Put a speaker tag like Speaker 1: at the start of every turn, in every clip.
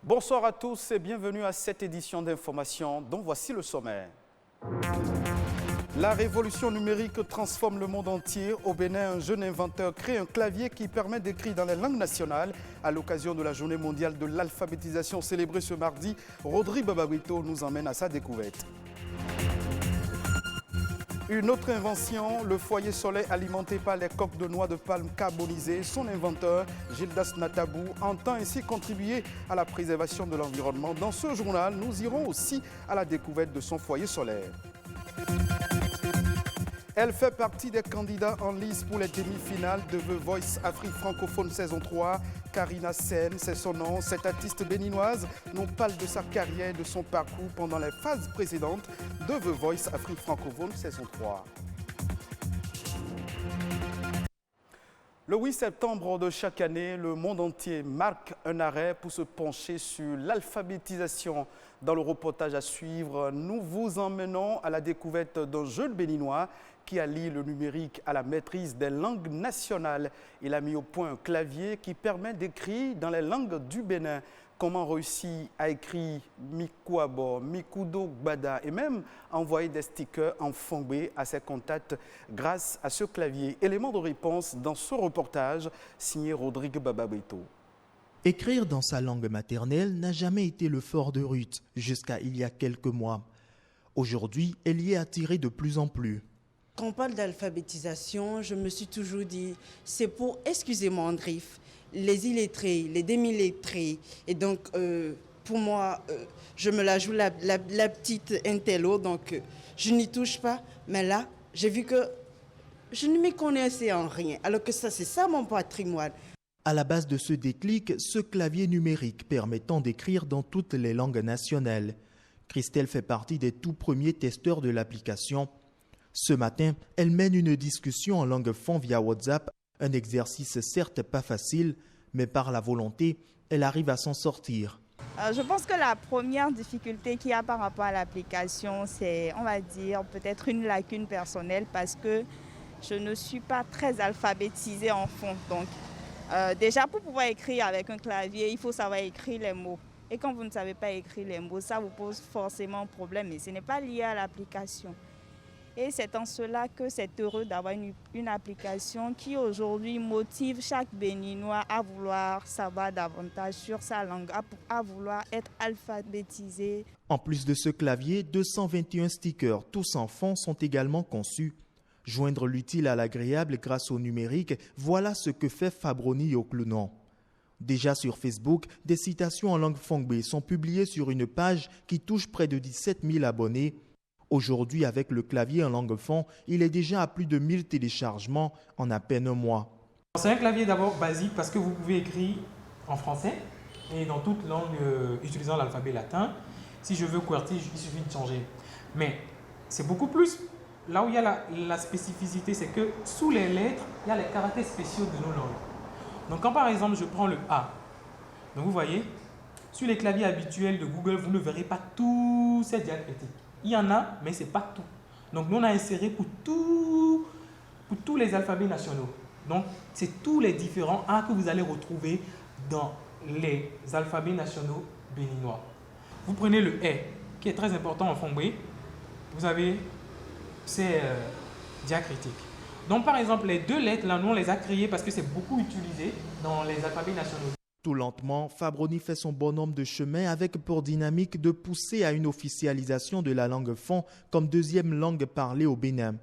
Speaker 1: Bonsoir à tous et bienvenue à cette édition d'information dont voici le sommaire. La révolution numérique transforme le monde entier. Au Bénin, un jeune inventeur crée un clavier qui permet d'écrire dans les langues nationales. À l'occasion de la journée mondiale de l'alphabétisation célébrée ce mardi, Rodrigue Bababito nous emmène à sa découverte. Une autre invention, le foyer solaire alimenté par les coques de noix de palme carbonisées. Son inventeur, Gildas Natabou, entend ainsi contribuer à la préservation de l'environnement. Dans ce journal, nous irons aussi à la découverte de son foyer solaire. Elle fait partie des candidats en lice pour les demi-finales de The Voice Afrique francophone saison 3. Karina Sen, c'est son nom. Cette artiste béninoise nous parle de sa carrière et de son parcours pendant les phases précédentes de The Voice Afrique francophone saison 3. Le 8 septembre de chaque année, le monde entier marque un arrêt pour se pencher sur l'alphabétisation. Dans le reportage à suivre, nous vous emmenons à la découverte d'un jeune béninois qui allie le numérique à la maîtrise des langues nationales. Il a mis au point un clavier qui permet d'écrire dans les langues du Bénin. Comment réussir à écrire Mikuabo, Mikudo, Gbada et même envoyer des stickers en fongbe à ses contacts grâce à ce clavier. Élément de réponse dans ce reportage signé Rodrigue Bababito.
Speaker 2: Écrire dans sa langue maternelle n'a jamais été le fort de Ruth jusqu'à il y a quelques mois. Aujourd'hui, elle y est attirée de plus en plus.
Speaker 3: Quand on parle d'alphabétisation, je me suis toujours dit, c'est pour, excusez-moi Andrif, les illettrés, les demi-lettrés. Et donc, pour moi, je me la joue la petite intello, donc je n'y touche pas. Mais là, j'ai vu que je ne m'y connaissais en rien, alors que ça, c'est ça mon patrimoine.
Speaker 2: À la base de ce déclic, ce clavier numérique permettant d'écrire dans toutes les langues nationales. Christelle fait partie des tout premiers testeurs de l'application. Ce matin, elle mène une discussion en langue fon via WhatsApp, un exercice certes pas facile, mais par la volonté, elle arrive à s'en sortir.
Speaker 4: Je pense que la première difficulté qu'il y a par rapport à l'application, c'est, on va dire, peut-être une lacune personnelle parce que je ne suis pas très alphabétisée en fond. Donc, déjà, pour pouvoir écrire avec un clavier, il faut savoir écrire les mots. Et quand vous ne savez pas écrire les mots, ça vous pose forcément problème. Mais ce n'est pas lié à l'application. Et c'est en cela que c'est heureux d'avoir une application qui aujourd'hui motive chaque Béninois à vouloir savoir davantage sur sa langue, à vouloir être alphabétisé.
Speaker 2: En plus de ce clavier, 221 stickers, tous en fond, sont également conçus. Joindre l'utile à l'agréable grâce au numérique, voilà ce que fait Fabroni Yoklounon. Déjà sur Facebook, des citations en langue fongbe sont publiées sur une page qui touche près de 17 000 abonnés. Aujourd'hui, avec le clavier en langue fon, il est déjà à plus de 1000 téléchargements en à peine un mois.
Speaker 5: C'est un clavier d'abord basique parce que vous pouvez écrire en français et dans toute langue utilisant l'alphabet latin. Si je veux QWERTY, il suffit de changer. Mais c'est beaucoup plus. Là où il y a la spécificité, c'est que sous les lettres, il y a les caractères spéciaux de nos langues. Donc quand par exemple je prends le A, donc vous voyez, sur les claviers habituels de Google, vous ne verrez pas tous ces diacritiques. Il y en a, mais ce n'est pas tout. Donc, nous, on a inséré pour tous les alphabets nationaux. Donc, c'est tous les différents A que vous allez retrouver dans les alphabets nationaux béninois. Vous prenez le E, qui est très important en fongbe. Vous avez ces diacritiques. Donc, par exemple, les deux lettres, là, nous, on les a créées parce que c'est beaucoup utilisé dans les alphabets nationaux.
Speaker 2: Tout lentement, Fabroni fait son bonhomme de chemin avec pour dynamique de pousser à une officialisation de la langue fon comme deuxième langue parlée au Bénin.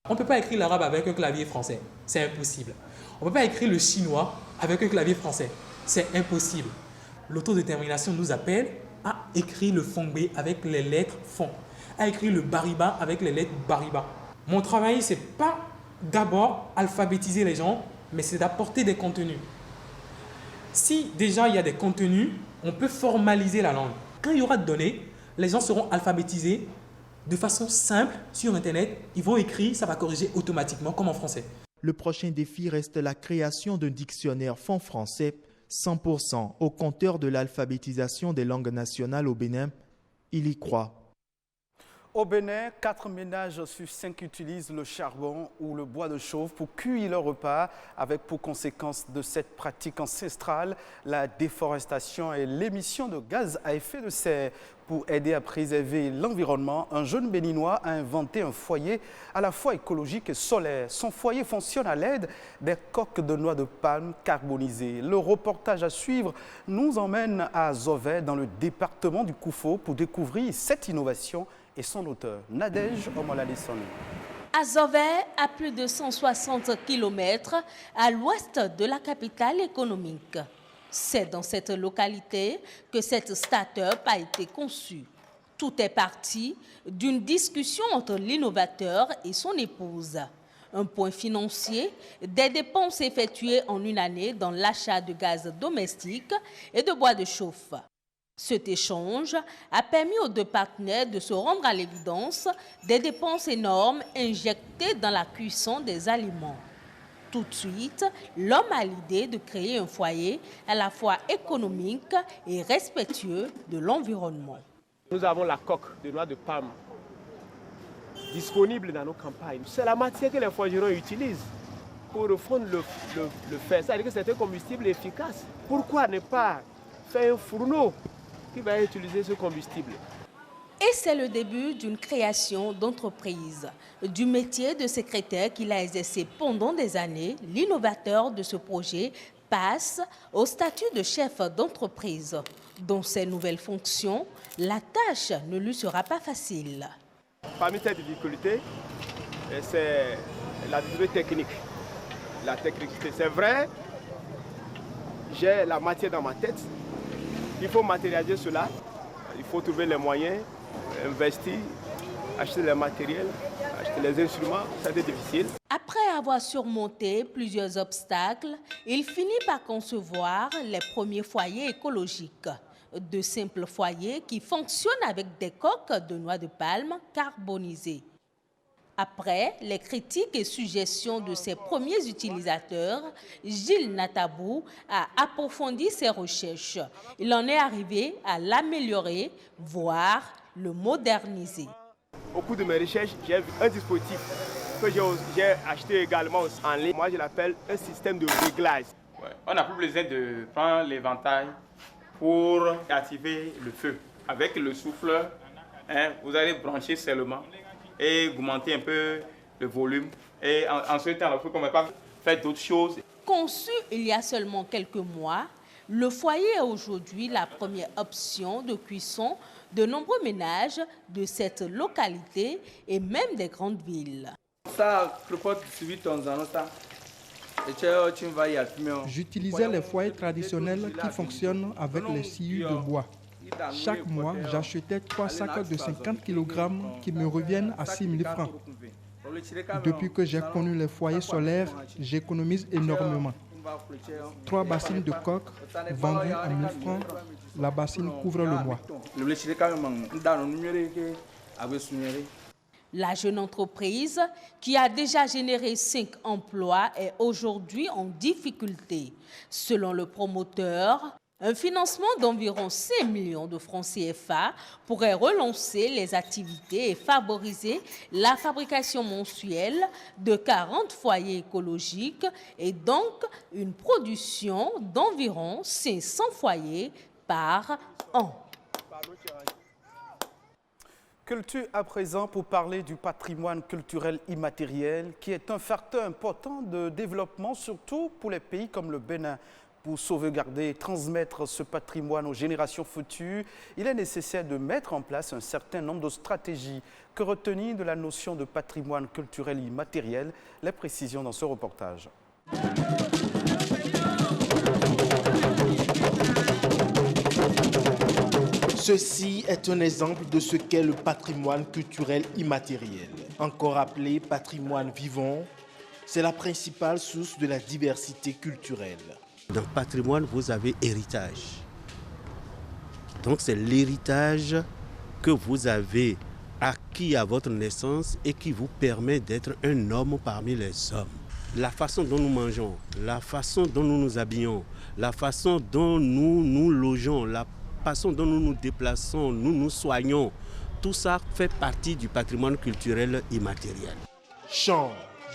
Speaker 5: On ne peut pas écrire l'arabe avec un clavier français, c'est impossible. On ne peut pas écrire le chinois avec un clavier français, c'est impossible. L'autodétermination nous appelle à écrire le fongbe avec les lettres fon, à écrire le bariba avec les lettres bariba. Mon travail, ce n'est pas d'abord alphabétiser les gens, mais c'est d'apporter des contenus. Si déjà il y a des contenus, on peut formaliser la langue. Quand il y aura de données, les gens seront alphabétisés de façon simple sur Internet. Ils vont écrire, ça va corriger automatiquement comme en français.
Speaker 2: Le prochain défi reste la création d'un dictionnaire fon-français 100% au compteur de l'alphabétisation des langues nationales au Bénin. Il y croit.
Speaker 1: Au Bénin, 4 ménages sur 5 utilisent le charbon ou le bois de chauffe pour cuire leur repas, avec pour conséquence de cette pratique ancestrale la déforestation et l'émission de gaz à effet de serre. Pour aider à préserver l'environnement, un jeune béninois a inventé un foyer à la fois écologique et solaire. Son foyer fonctionne à l'aide des coques de noix de palme carbonisées. Le reportage à suivre nous emmène à Zové, dans le département du Koufo, pour découvrir cette innovation et son auteur, Nadège Omoladesoni.
Speaker 6: À Zové, à plus de 160 km à l'ouest de la capitale économique. C'est dans cette localité que cette start-up a été conçue. Tout est parti d'une discussion entre l'innovateur et son épouse. Un point financier, des dépenses effectuées en une année dans l'achat de gaz domestique et de bois de chauffe. Cet échange a permis aux deux partenaires de se rendre à l'évidence des dépenses énormes injectées dans la cuisson des aliments. Tout de suite, l'homme a l'idée de créer un foyer à la fois économique et respectueux de l'environnement.
Speaker 7: Nous avons la coque de noix de palme disponible dans nos campagnes. C'est la matière que les forgerons utilisent pour refondre le fer. C'est-à-dire que c'est un combustible efficace. Pourquoi ne pas faire un fourneau qui va utiliser ce combustible?
Speaker 6: Et c'est le début d'une création d'entreprise. Du métier de secrétaire qu'il a exercé pendant des années, l'innovateur de ce projet passe au statut de chef d'entreprise. Dans ses nouvelles fonctions, la tâche ne lui sera pas facile.
Speaker 7: Parmi ces difficultés, c'est la difficulté technique. La technicité, c'est vrai, j'ai la matière dans ma tête. Il faut matérialiser cela, il faut trouver les moyens, investir, acheter les matériels, acheter les instruments, c'est difficile.
Speaker 6: Après avoir surmonté plusieurs obstacles, il finit par concevoir les premiers foyers écologiques. De simples foyers qui fonctionnent avec des coques de noix de palme carbonisées. Après les critiques et suggestions de ses premiers utilisateurs, Gilles Natabou a approfondi ses recherches. Il en est arrivé à l'améliorer, voire le moderniser.
Speaker 7: Au cours de mes recherches, j'ai vu un dispositif que j'ai acheté également en ligne. Moi, je l'appelle un système de réglage.
Speaker 8: Ouais. On n'a plus besoin de prendre l'éventail pour activer le feu. Avec le souffleur, vous allez brancher seulement et augmenter un peu le volume. Et en ce temps, il faut qu'on ne va pas faire d'autres choses.
Speaker 6: Conçu il y a seulement quelques mois, le foyer est aujourd'hui la première option de cuisson de nombreux ménages de cette localité et même des grandes villes.
Speaker 9: J'utilisais les foyers traditionnels qui fonctionnent avec les sciures de bois. Chaque mois, j'achetais 3 sacs de 50 kg qui me reviennent à 6 000 francs. Depuis que j'ai connu les foyers solaires, j'économise énormément. 3 bassines de coque vendues à 1 000 francs, la bassine couvre le mois.
Speaker 6: La jeune entreprise, qui a déjà généré 5 emplois, est aujourd'hui en difficulté. Selon le promoteur, un financement d'environ 5 millions de francs CFA pourrait relancer les activités et favoriser la fabrication mensuelle de 40 foyers écologiques et donc une production d'environ 500 foyers par an.
Speaker 1: Culture à présent pour parler du patrimoine culturel immatériel qui est un facteur important de développement, surtout pour les pays comme le Bénin. Pour sauvegarder et transmettre ce patrimoine aux générations futures, il est nécessaire de mettre en place un certain nombre de stratégies. Que retenir de la notion de patrimoine culturel immatériel? Les précisions dans ce reportage.
Speaker 10: Ceci est un exemple de ce qu'est le patrimoine culturel immatériel. Encore appelé patrimoine vivant, c'est la principale source de la diversité culturelle.
Speaker 11: Dans le patrimoine, vous avez héritage. Donc c'est l'héritage que vous avez acquis à votre naissance et qui vous permet d'être un homme parmi les hommes. La façon dont nous mangeons, la façon dont nous nous habillons, la façon dont nous nous logeons, la façon dont nous nous déplaçons, nous nous soignons, Tout ça fait partie du patrimoine culturel immatériel.
Speaker 10: Chants,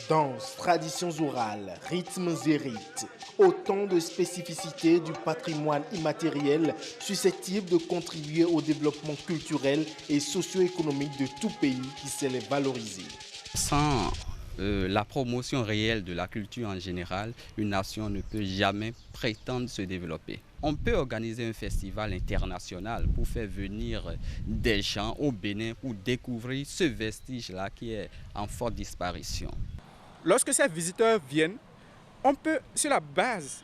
Speaker 10: danses, traditions orales, rythmes et rites, autant de spécificités du patrimoine immatériel susceptibles de contribuer au développement culturel et socio-économique de tout pays qui sait les valoriser.
Speaker 12: Sans la promotion réelle de la culture en général, une nation ne peut jamais prétendre se développer. On peut organiser un festival international pour faire venir des gens au Bénin pour découvrir ce vestige-là qui est en forte disparition.
Speaker 13: Lorsque ces visiteurs viennent, on peut, sur la base,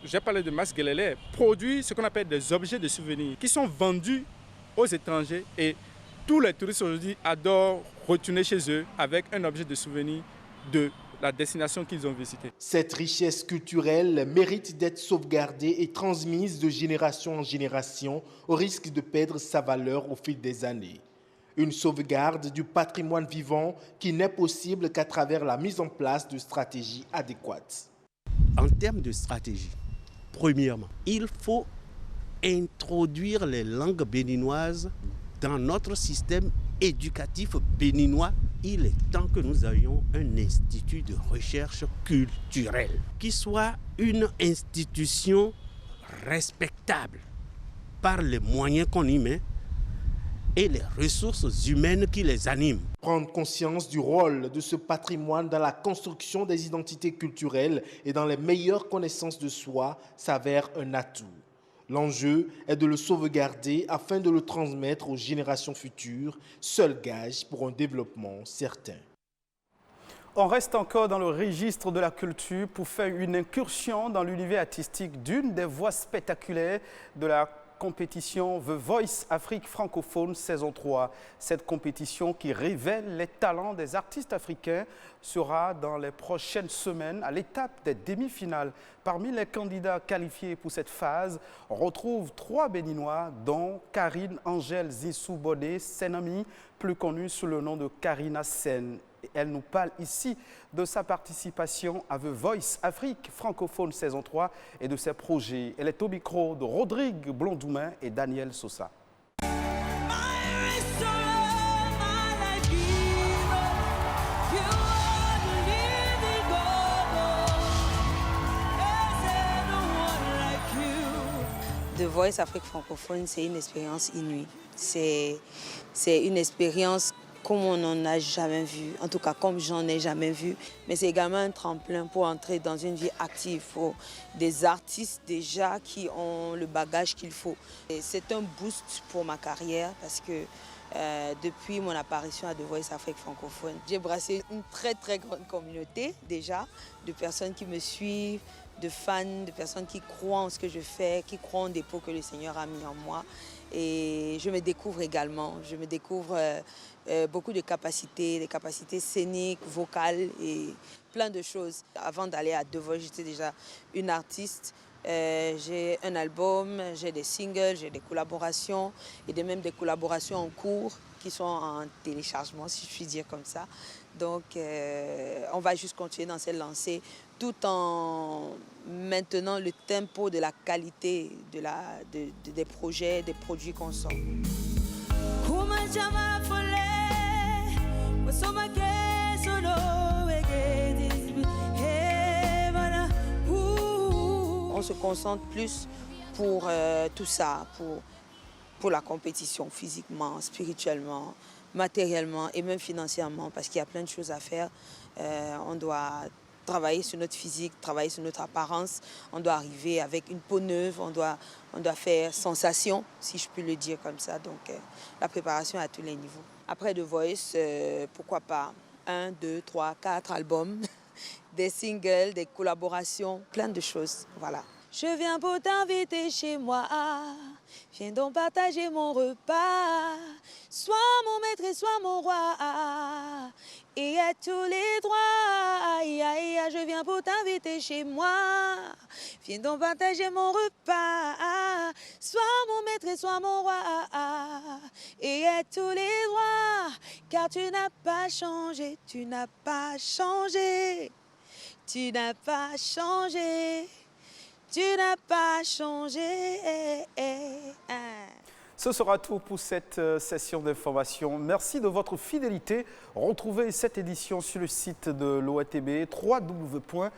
Speaker 13: j'ai parlé de Masgelele, produire ce qu'on appelle des objets de souvenirs qui sont vendus aux étrangers et tous les touristes aujourd'hui adorent retourner chez eux avec un objet de souvenir de la destination qu'ils ont visitée.
Speaker 10: Cette richesse culturelle mérite d'être sauvegardée et transmise de génération en génération au risque de perdre sa valeur au fil des années. Une sauvegarde du patrimoine vivant qui n'est possible qu'à travers la mise en place de stratégies adéquates.
Speaker 11: En termes de stratégie, premièrement, il faut introduire les langues béninoises dans notre système éducatif béninois. Il est temps que nous ayons un institut de recherche culturelle qui soit une institution respectable par les moyens qu'on y met et les ressources humaines qui les animent.
Speaker 10: Prendre conscience du rôle de ce patrimoine dans la construction des identités culturelles et dans les meilleures connaissances de soi s'avère un atout. L'enjeu est de le sauvegarder afin de le transmettre aux générations futures, seul gage pour un développement certain.
Speaker 1: On reste encore dans le registre de la culture pour faire une incursion dans l'univers artistique d'une des voix spectaculaires de la compétition The Voice Afrique francophone saison 3. Cette compétition qui révèle les talents des artistes africains sera dans les prochaines semaines à l'étape des demi-finales. Parmi les candidats qualifiés pour cette phase, on retrouve 3 Béninois, dont Karine Angèle Zissou-Bodé Senami, plus connue sous le nom de Karina Sen. Elle nous parle ici de sa participation à The Voice Afrique francophone saison 3 et de ses projets. Elle est au micro de Rodrigue Blondoumain et Daniel Sosa.
Speaker 14: The Voice Afrique francophone, c'est une expérience inouïe. C'est une expérience comme on n'en a jamais vu, en tout cas comme j'en ai jamais vu. Mais c'est également un tremplin pour entrer dans une vie active. Il faut des artistes déjà qui ont le bagage qu'il faut. C'est un boost pour ma carrière parce que depuis mon apparition à The Voice Afrique francophone, j'ai brassé une très très grande communauté déjà de personnes qui me suivent, de fans, de personnes qui croient en ce que je fais, qui croient en dépôt que le Seigneur a mis en moi. Et je me découvre également, je me découvre beaucoup de capacités, des capacités scéniques, vocales et plein de choses. Avant d'aller à The Voice, j'étais déjà une artiste. J'ai un album, j'ai des singles, j'ai des collaborations et même des collaborations en cours qui sont en téléchargement, si je puis dire comme ça. Donc, on va juste continuer dans cette lancée tout en maintenant le tempo de la qualité des projets, des produits qu'on sort. On se concentre plus pour tout ça, pour la compétition physiquement, spirituellement, matériellement et même financièrement parce qu'il y a plein de choses à faire. On doit travailler sur notre physique, travailler sur notre apparence. On doit arriver avec une peau neuve, on doit faire sensation, si je puis le dire comme ça. Donc la préparation à tous les niveaux. Après The Voice, pourquoi pas 1, 2, 3, 4 albums, des singles, des collaborations, plein de choses. Voilà. Je viens pour t'inviter chez moi, viens donc partager mon repas. Sois mon maître et sois mon roi, et à tous les droits. Aïe, aïe, aïe, je viens pour t'inviter chez moi, viens donc partager mon repas. Sois mon maître et sois mon roi, et à tous les droits. Car tu n'as pas changé, tu n'as pas changé, tu n'as pas changé. Tu n'as pas changé.
Speaker 1: Ce sera tout pour cette session d'information. Merci de votre fidélité. Retrouvez cette édition sur le site de l'ORTB, www.ortb.bg.